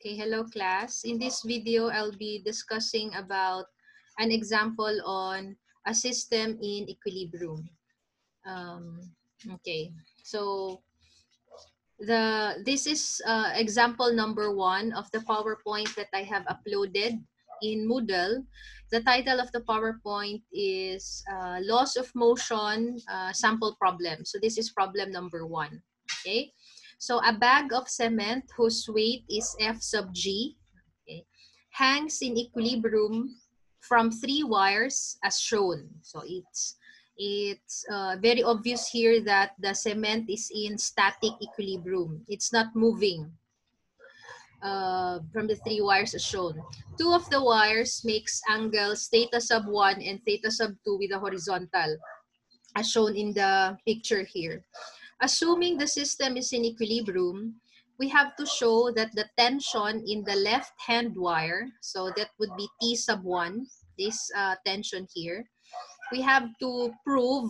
Okay, hello class. In this video, I'll be discussing about an example on a system in equilibrium. Okay, so this is example number 1 of the PowerPoint that I have uploaded in Moodle. The title of the PowerPoint is Laws of Motion Sample Problem. So this is problem number 1. Okay, so a bag of cement whose weight is F sub G, okay, hangs in equilibrium from 3 wires as shown. So it's very obvious here that the cement is in static equilibrium. It's not moving from the 3 wires as shown. 2 of the wires makes angles theta sub 1 and theta sub 2 with a horizontal, as shown in the picture here. Assuming the system is in equilibrium, we have to show that the tension in the left-hand wire, so that would be T sub 1, this tension here, we have to prove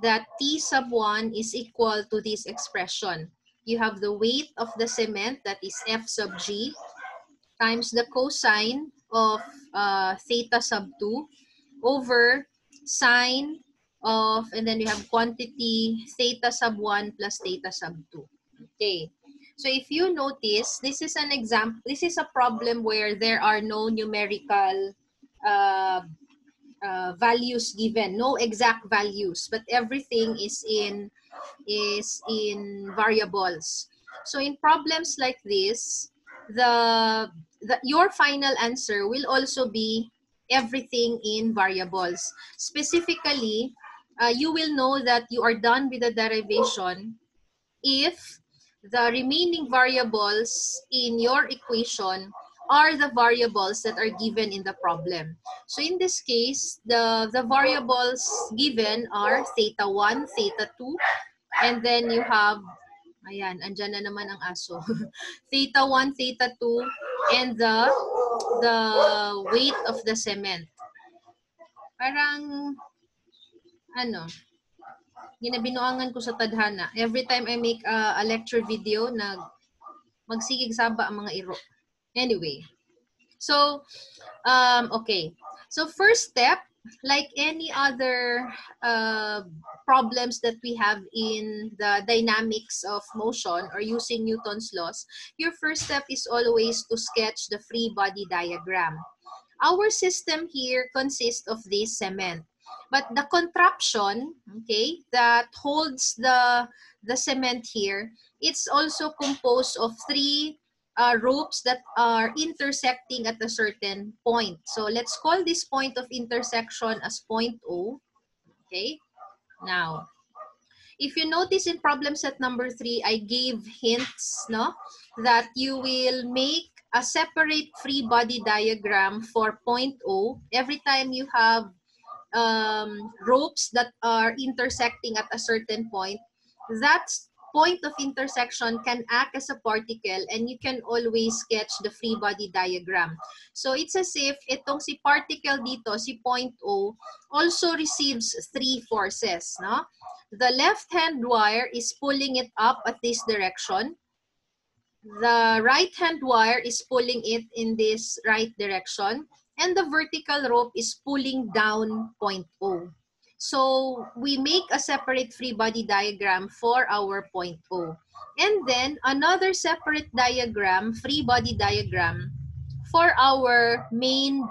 that T sub 1 is equal to this expression. You have the weight of the cement, that is F sub G, times the cosine of theta sub 2 over sine of, and then you have quantity theta sub 1 plus theta sub 2. Okay. So if you notice, this is an example, this is a problem where there are no numerical values given, no exact values, but everything is in variables. So in problems like this, your final answer will also be everything in variables. Specifically, you will know that you are done with the derivation if the remaining variables in your equation are the variables that are given in the problem. So in this case, the variables given are theta 1, theta 2, and then you have, ayan, andyan na naman ang aso. Theta 1, theta 2, and the weight of the cement. Parang, ano, ginabinuangan ko sa tadhana. Every time I make a lecture video, magsigig saba ang mga iro. Anyway, so, okay. So first step, like any other problems that we have in the dynamics of motion or using Newton's laws, your first step is always to sketch the free body diagram. Our system here consists of this cement. But the contraption, okay, that holds the cement here, it's also composed of 3 ropes that are intersecting at a certain point. So let's call this point of intersection as point O. Okay. Now, if you notice in problem set number 3, I gave hints, no, that you will make a separate free body diagram for point O every time you have ropes that are intersecting at a certain point. That point of intersection can act as a particle and you can always sketch the free body diagram. So it's as if itong si particle dito, si point O, also receives 3 forces. No? The left-hand wire is pulling it up at this direction. The right-hand wire is pulling it in this right direction. And the vertical rope is pulling down point O. So we make a separate free body diagram for our point O. And then another separate diagram, free body diagram, for our main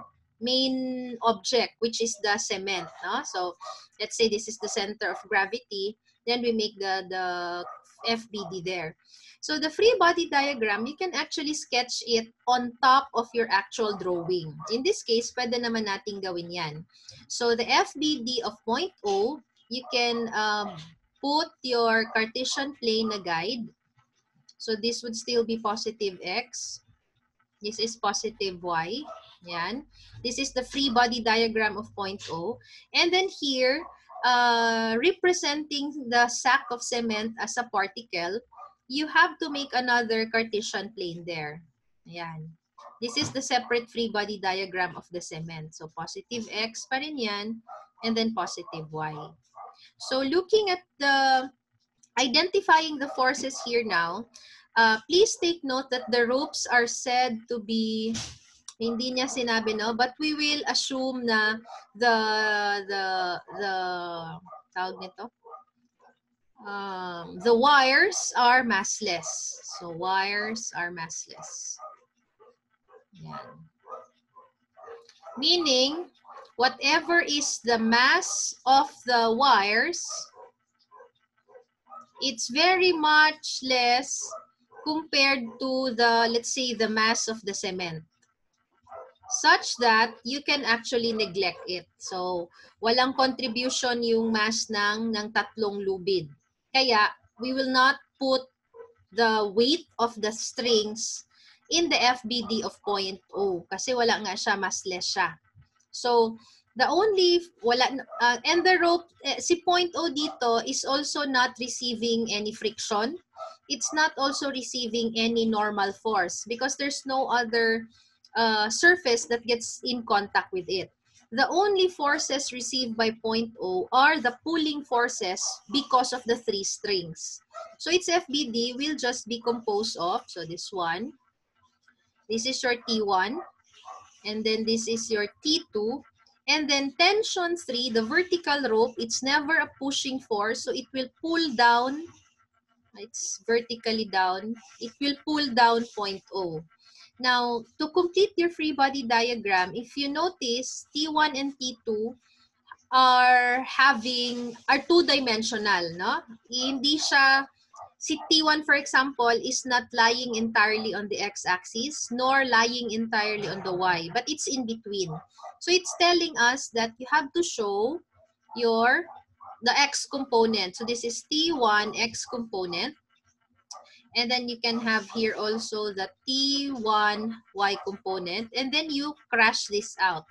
object, which is the cement. No? So let's say this is the center of gravity. Then we make the FBD there. So the free body diagram, you can actually sketch it on top of your actual drawing. In this case, pwede naman nating gawin yan. So the FBD of point O, you can put your Cartesian plane na guide. So this would still be positive X. This is positive Y. Yan. This is the free body diagram of point O. And then here, representing the sack of cement as a particle, you have to make another Cartesian plane there. Ayan. This is the separate free body diagram of the cement. So, positive X pa rin yan, and then positive Y. So, looking at the, identifying the forces here now, Please take note that the ropes are said to be, hindi niya sinabi, no? But we will assume na the tawag nito, the wires are massless. So wires are massless. Yan. Meaning, whatever is the mass of the wires, it's very much less compared to the, let's say, the mass of the cement, such that you can actually neglect it. So, walang contribution yung mass ng tatlong lubid. Kaya, we will not put the weight of the strings in the FBD of 0.0 kasi wala nga siya, massless siya. So, the only, and the rope, si 0.0 dito is also not receiving any friction. It's not also receiving any normal force because there's no other surface that gets in contact with it. The only forces received by 0.0 are the pulling forces because of the 3 strings. So its FBD will just be composed of, so this one, this is your T1, and then this is your T2, and then tension 3, the vertical rope, it's never a pushing force, so it will pull down, it's vertically down, it will pull down 0.0. Now, to complete your free body diagram, if you notice, T1 and T2 are two-dimensional, no? Hindi siya, si T1 for example is not lying entirely on the x-axis nor lying entirely on the y, but it's in between. So it's telling us that you have to show the x component. So this is T1 x component. And then you can have here also the T1 y component. And then you crash this out.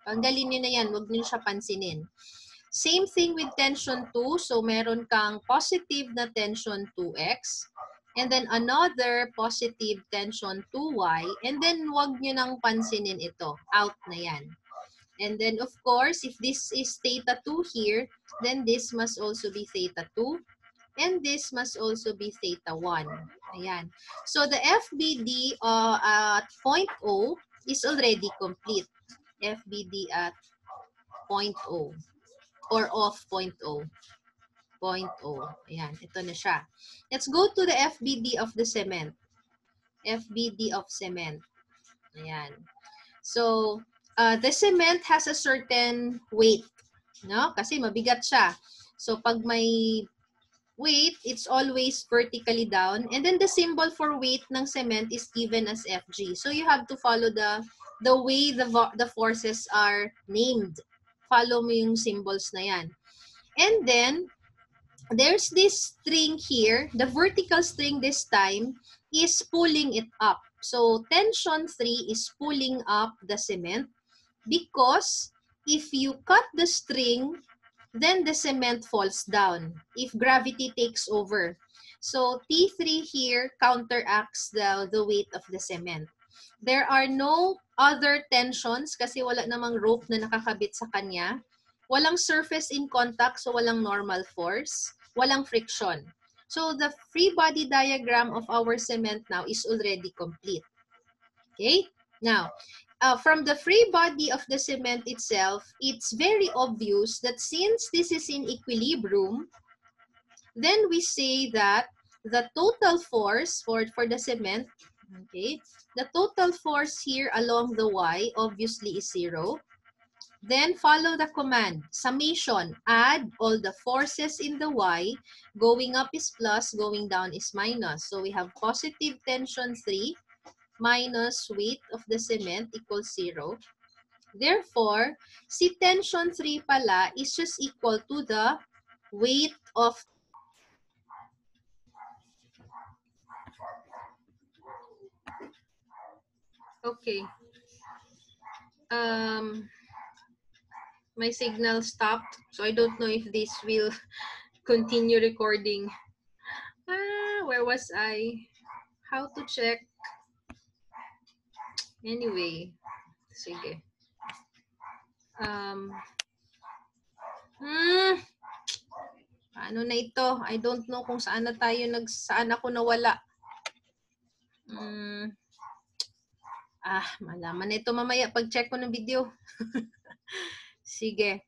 Tanggalin nyo na yan, huwag nyo siya pansinin. Same thing with tension 2. So, meron kang positive na tension 2x. And then, another positive tension 2y. And then, wag nyo nang pansinin ito. Out na yan. And then, of course, if this is theta 2 here, then this must also be theta 2. And this must also be theta 1. Ayan. So, the FBD at 0.0 is already complete. FBD at 0.0. Or off 0.0. 0.0. Ayan, ito na siya. Let's go to the FBD of the cement. FBD of cement. Ayan. So, the cement has a certain weight. No? Kasi mabigat siya. So, pag may weight, it's always vertically down. And then the symbol for weight ng cement is given as FG. So, you have to follow the way the forces are named. Follow mo yung symbols na yan. And then, there's this string here. The vertical string this time is pulling it up. So, tension 3 is pulling up the cement because if you cut the string, then the cement falls down if gravity takes over. So, T3 here counteracts the weight of the cement. There are no other tensions kasi wala namang rope na nakakabit sa kanya. Walang surface in contact, so walang normal force. Walang friction. So the free body diagram of our cement now is already complete. Okay? Now, from the free body of the cement itself, it's very obvious that since this is in equilibrium, then we say that the total force for the cement, okay, the total force here along the y obviously is 0. Then follow the command, summation, add all the forces in the y, going up is plus, going down is minus. So we have positive tension 3 minus weight of the cement equals 0. Therefore, si tension 3 pala is just equal to the weight of okay. My signal stopped, so I don't know if this will continue recording. Where was I? How to check? Anyway, sige. Ano na ito? I don't know kung saan na tayo saan ako nawala. Malaman ito mamaya pag-check ko ng video. Sige.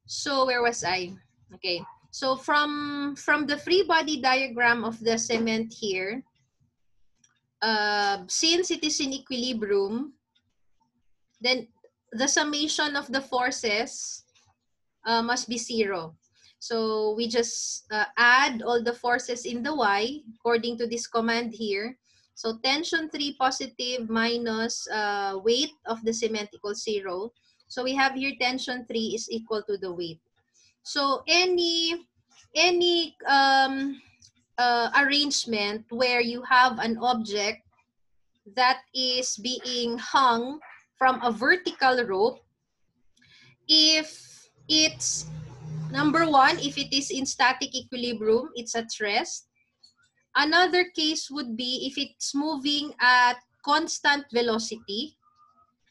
So, where was I? Okay. So, from the free body diagram of the cement here, since it is in equilibrium, then the summation of the forces must be 0. So we just add all the forces in the y according to this command here. So tension 3 positive minus weight of the cement equals 0. So we have here tension 3 is equal to the weight. So any arrangement where you have an object that is being hung from a vertical rope, if it's number one, if it is in static equilibrium, it's at rest. Another case would be if it's moving at constant velocity,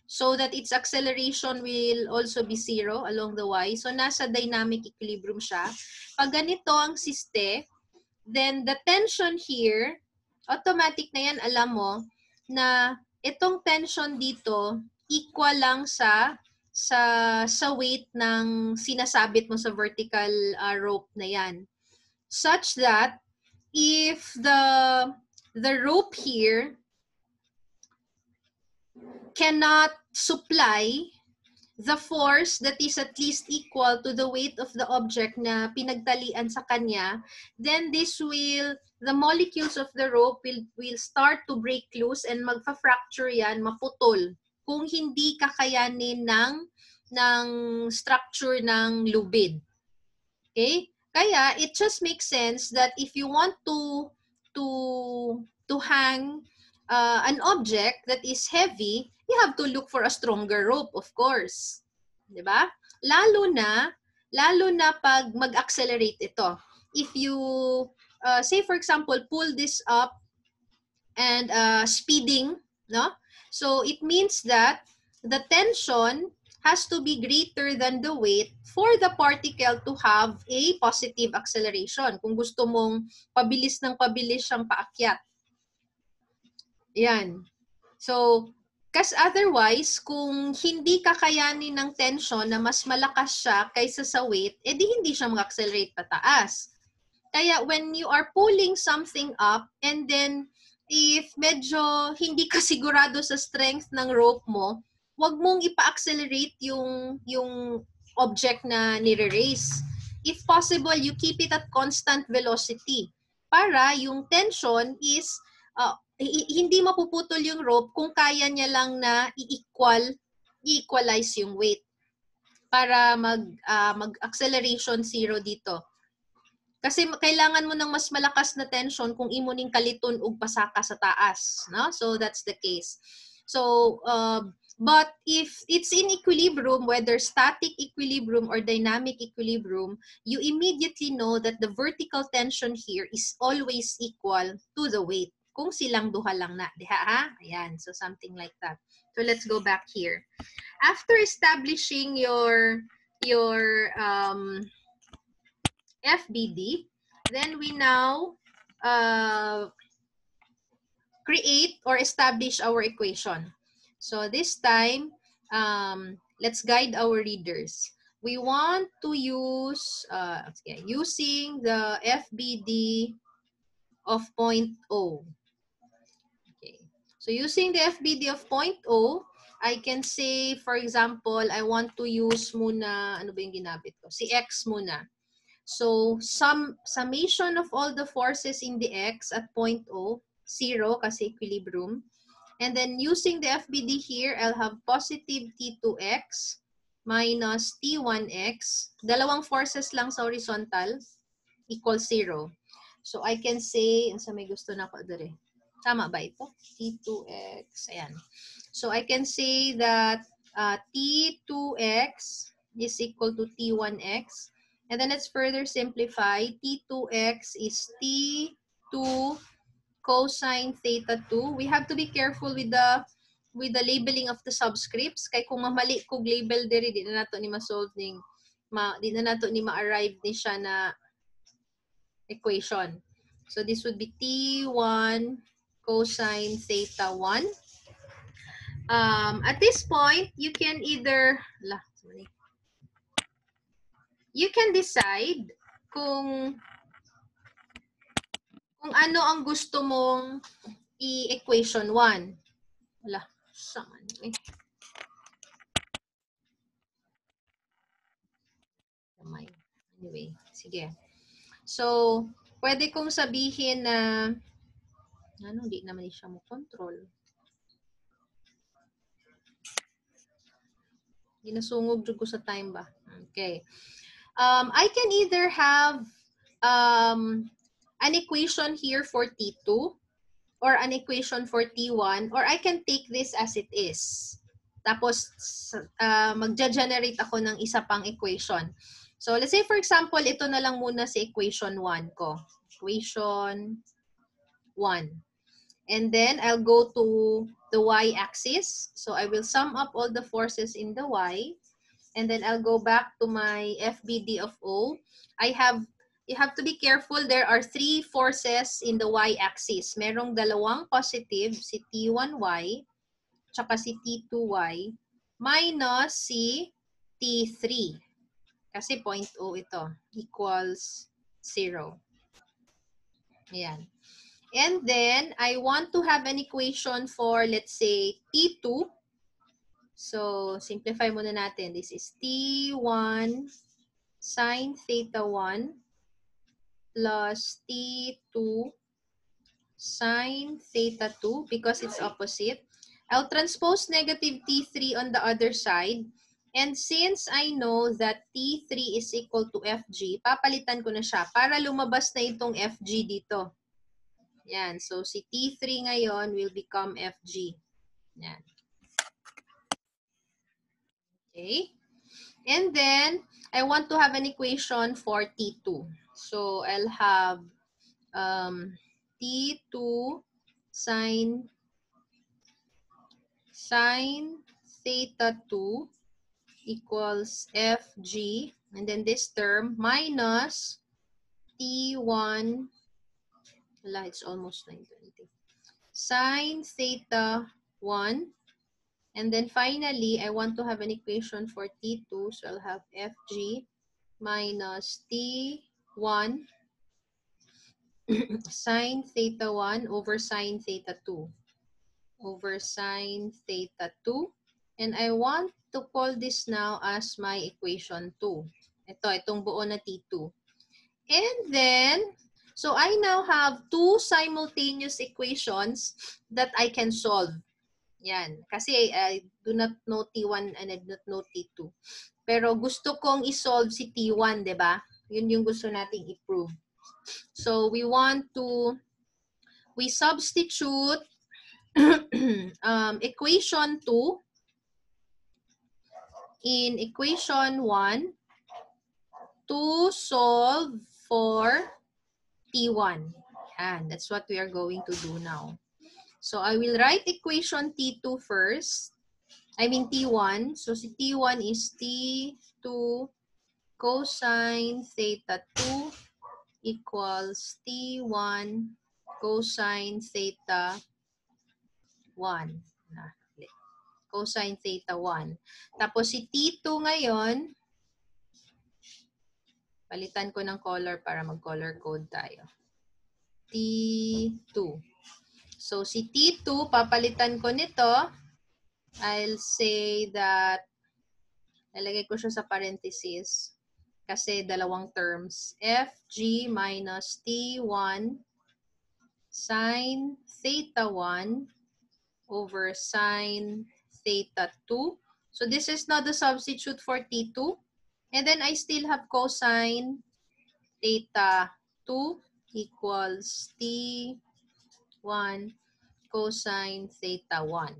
so that its acceleration will also be 0 along the y. So nasa dynamic equilibrium siya. Pag ganito ang siste, then the tension here, automatic na yan, alam mo, na itong tension dito, equal lang sa weight ng sinasabit mo sa vertical rope na yan. Such that, if the rope here cannot supply the force that is at least equal to the weight of the object na pinagtalian sa kanya, then the molecules of the rope will start to break loose and magfa-fracture yan, maputol, kung hindi kakayanin ng structure ng lubid. Okay? Kaya, it just makes sense that if you want to hang an object that is heavy, you have to look for a stronger rope, of course. Diba? Lalo na pag mag-accelerate ito. If you, say for example, pull this up and speeding, no? So, it means that the tension has to be greater than the weight for the particle to have a positive acceleration. Kung gusto mong pabilis ng pabilis siyang paakyat. Yan. So, kasi otherwise, kung hindi kakayanin ng tension na mas malakas siya kaysa sa weight, edi hindi siya mag-accelerate pataas. Kaya when you are pulling something up and then if medyo hindi ka sigurado sa strength ng rope mo, wag mong ipa-accelerate yung object na nire-raise. If possible, you keep it at constant velocity para yung tension is hindi mapuputol yung rope kung kaya niya lang na i-equalize yung weight para mag-acceleration 0 dito. Kasi kailangan mo ng mas malakas na tension kung imo ning kaliton ug pasaka sa taas, no? So that's the case. So but if it's in equilibrium, whether static equilibrium or dynamic equilibrium, you immediately know that the vertical tension here is always equal to the weight. Kung silang duha lang na, diha ha? Ayan, so something like that. So let's go back here. After establishing your FBD, then we now create or establish our equation. So this time, let's guide our readers. We want to use, using the FBD of point O. Okay. So using the FBD of point O, I can say, for example, I want to use muna, ano ba yung ginamit ko? Si X muna. So, summation of all the forces in the X at point O, 0 kasi equilibrium. And then using the FBD here, I'll have positive T2X minus T1X. Dalawang forces lang sa horizontal equals 0. So, I can say, sa may gusto na ko dere. Tama ba ito? T2X. Ayan. So, I can say that T2X is equal to T1X. And then let's further simplify. T2x is T2 cosine theta 2. We have to be careful with the labeling of the subscripts. Kaya kung mamali kog label diri, di na nato ni ma-solve di na nato ni ma-arrive ni siya na equation. So this would be T1 cosine theta 1. At this point, you can either, you can decide kung ano ang gusto mong i-equation 1. Wala, saan eh. Anyway, sige. So, pwede kong sabihin na, hindi naman siya mo control. Ginasungog ko sa time ba? Okay. I can either have an equation here for T2 or an equation for T1, or I can take this as it is. Tapos, magja-generate ako ng isa pang equation. So, let's say for example, ito na lang muna si equation 1 ko. Equation 1. And then, I'll go to the y-axis. So, I will sum up all the forces in the y. And then, I'll go back to my FBD of O. You have to be careful. There are 3 forces in the y-axis. Merong dalawang positive, si T1y, tsaka si T2y, minus si T3. Kasi 0.0 ito, equals 0. Ayan. And then, I want to have an equation for, let's say, T2. So, simplify muna natin. This is T1 sine theta 1 plus T2 sine theta 2 because it's opposite. I'll transpose negative T3 on the other side. And since I know that T3 is equal to FG, papalitan ko na siya para lumabas na itong FG dito. Yan. So, si T3 ngayon will become FG. Yan. Okay. And then, I want to have an equation for T2. So, I'll have T2 sine theta 2 equals FG. And then this term minus T1, it's almost 920. Sine theta 1. And then finally, I want to have an equation for T2. So I'll have FG minus T1 sine theta 1 over sine theta 2 over sine theta 2. And I want to call this now as my equation 2. Itong buo na T2. And then, so I now have 2 simultaneous equations that I can solve. Yan. Kasi I do not know T1 and I do not know T2. Pero gusto kong i-solve si T1, di ba? Yun yung gusto nating i-prove. So we substitute equation 2 in equation 1 to solve for T1. And that's what we are going to do now. So I will write equation T2 first. I mean T1. So si T1 is T2 cosine theta 2 equals T1 cosine theta 1. Cosine theta 1. Tapos si T2 ngayon, palitan ko ng color para mag-color code tayo. T2. So si T2, papalitan ko nito. I'll say that, lalagay ko siya sa parenthesis kasi dalawang terms. FG minus T1 sine theta 1 over sine theta 2. So this is now the substitute for T2. And then I still have cosine theta 2 equals T1 cosine theta 1.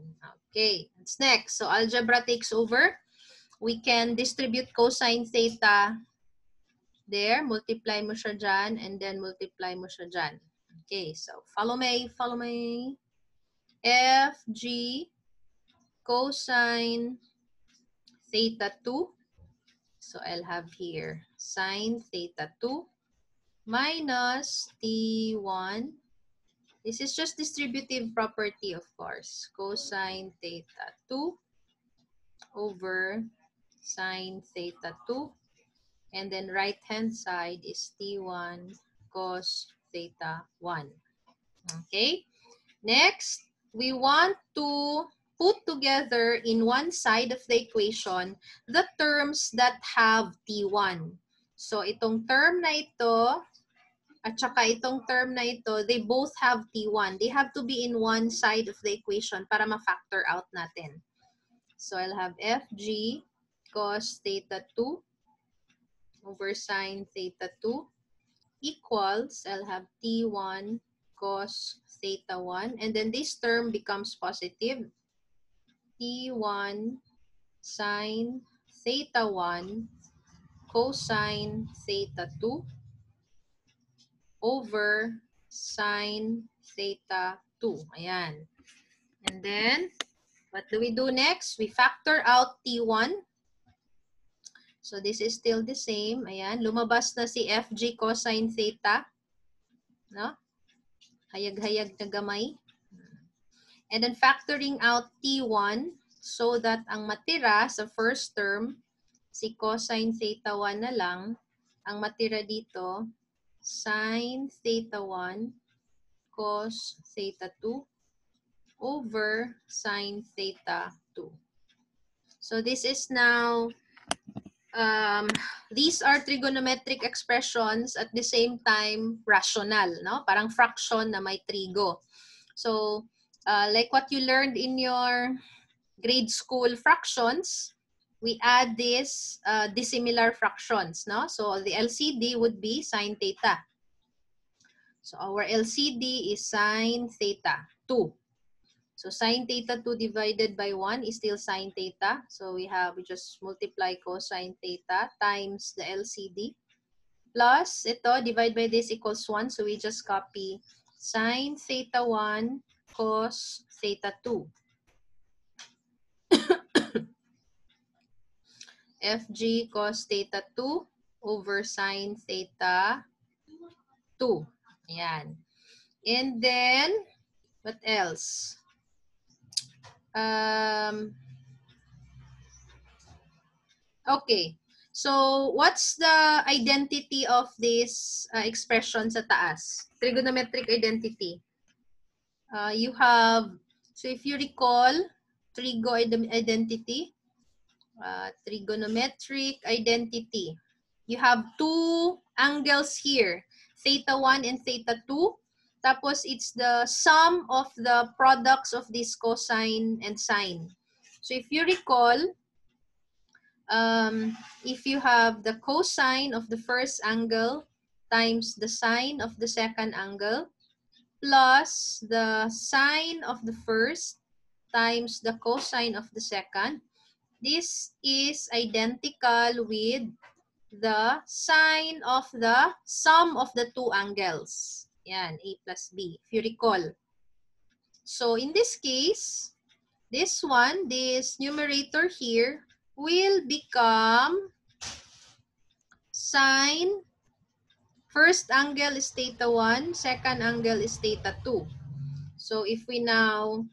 Okay, that's next. So algebra takes over. We can distribute cosine theta there. Multiply mo siya dyan and then multiply mo siya dyan. Okay, so follow me. FG cosine theta 2. So I'll have here sine theta 2 minus T1 This is just distributive property, of course. Cosine theta 2 over sine theta 2. And then right-hand side is T1 cos theta 1. Okay? Next, we want to put together in one side of the equation the terms that have T1. So, itong term na ito at saka itong term na ito, they both have T1. They have to be in one side of the equation para ma-factor out natin. So, I'll have FG cos theta 2 over sine theta 2 equals, I'll have T1 cos theta 1. And then this term becomes positive. T1 sine theta 1 cosine theta 2 over sine theta 2. Ayan. And then, what do we do next? We factor out T1. So, this is still the same. Ayan. Lumabas na si FG cosine theta. No? Hayag-hayag na gamay. And then, factoring out T1 so that ang matira sa first term, si cosine theta 1 na lang. Ang matira dito, sine theta 1 cos theta 2 over sine theta 2. So, this is now, these are trigonometric expressions at the same time rational, no? Parang fraction na may trigo. So, like what you learned in your grade school fractions, we add this dissimilar fractions, no? So, the LCD would be sine theta. So, our LCD is sine theta 2. So, sine theta 2 divided by 1 is still sine theta. So, we just multiply cosine theta times the LCD. Plus, ito, divide by this equals 1. So, we just copy sine theta 1 cos theta 2. FG cos theta 2 over sine theta 2. Ayan. And then, what else? Okay. So, what's the identity of this expression sa taas? Trigonometric identity. You have, so if you recall, trigonometric identity. You have two angles here, theta 1 and theta 2. Tapos, it's the sum of the products of this cosine and sine. So, if you recall, if you have the cosine of the first angle times the sine of the second angle plus the sine of the first times the cosine of the second, this is identical with the sine of the sum of the two angles. Yan, A plus B, if you recall. So, in this case, this one, this numerator here, will become sine, first angle is theta 1, second angle is theta 2. So, if we now,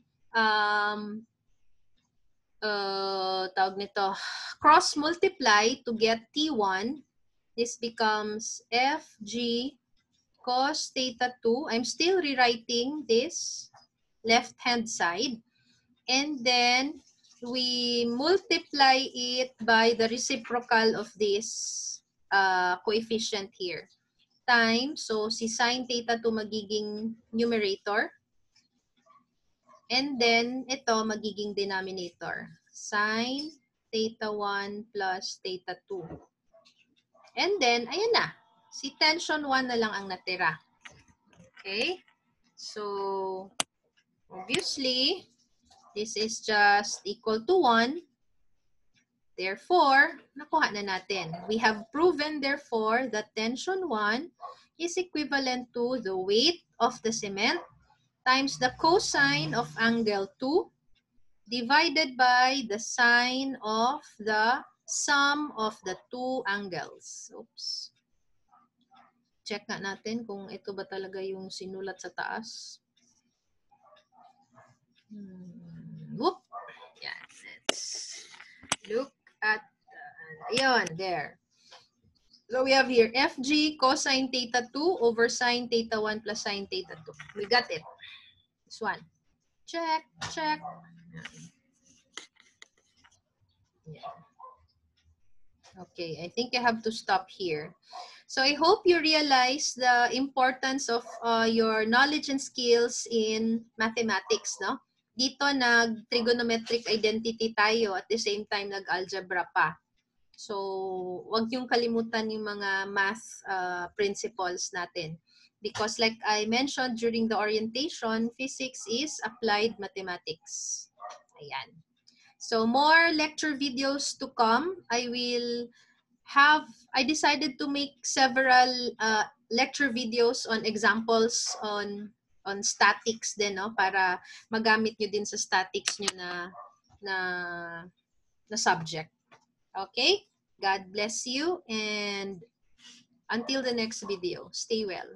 tawag nito, cross multiply to get T1, this becomes FG cos theta 2. I'm still rewriting this left-hand side. And then, we multiply it by the reciprocal of this coefficient here. Times, so si sine theta 2 magiging numerator. And then, ito magiging denominator. Sine theta 1 plus theta 2. And then, ayan na. Si tension 1 na lang ang natira. Okay? So, obviously, this is just equal to 1. Therefore, nakuha na natin. We have proven, therefore, that tension 1 is equivalent to the weight of the cement times the cosine of angle 2 divided by the sine of the sum of the two angles. Oops. Check nga natin kung ito ba talaga yung sinulat sa taas. Whoop. Yeah, let's look at, ayun, there. So we have here FG cosine theta 2 over sine theta 1 plus sine theta 2. We got it. This one. Check, check. Yeah. Okay, I think I have to stop here. So I hope you realize the importance of your knowledge and skills in mathematics, no? Dito nag-trigonometric identity tayo at the same time nag-algebra pa. So, wag yung kalimutan yung mga math principles natin. Because like I mentioned during the orientation, physics is applied mathematics. Ayan. So, more lecture videos to come. I decided to make several lecture videos on examples on statics din, no? Para magamit nyo din sa statics nyo na, na subject. Okay? God bless you, and until the next video, stay well.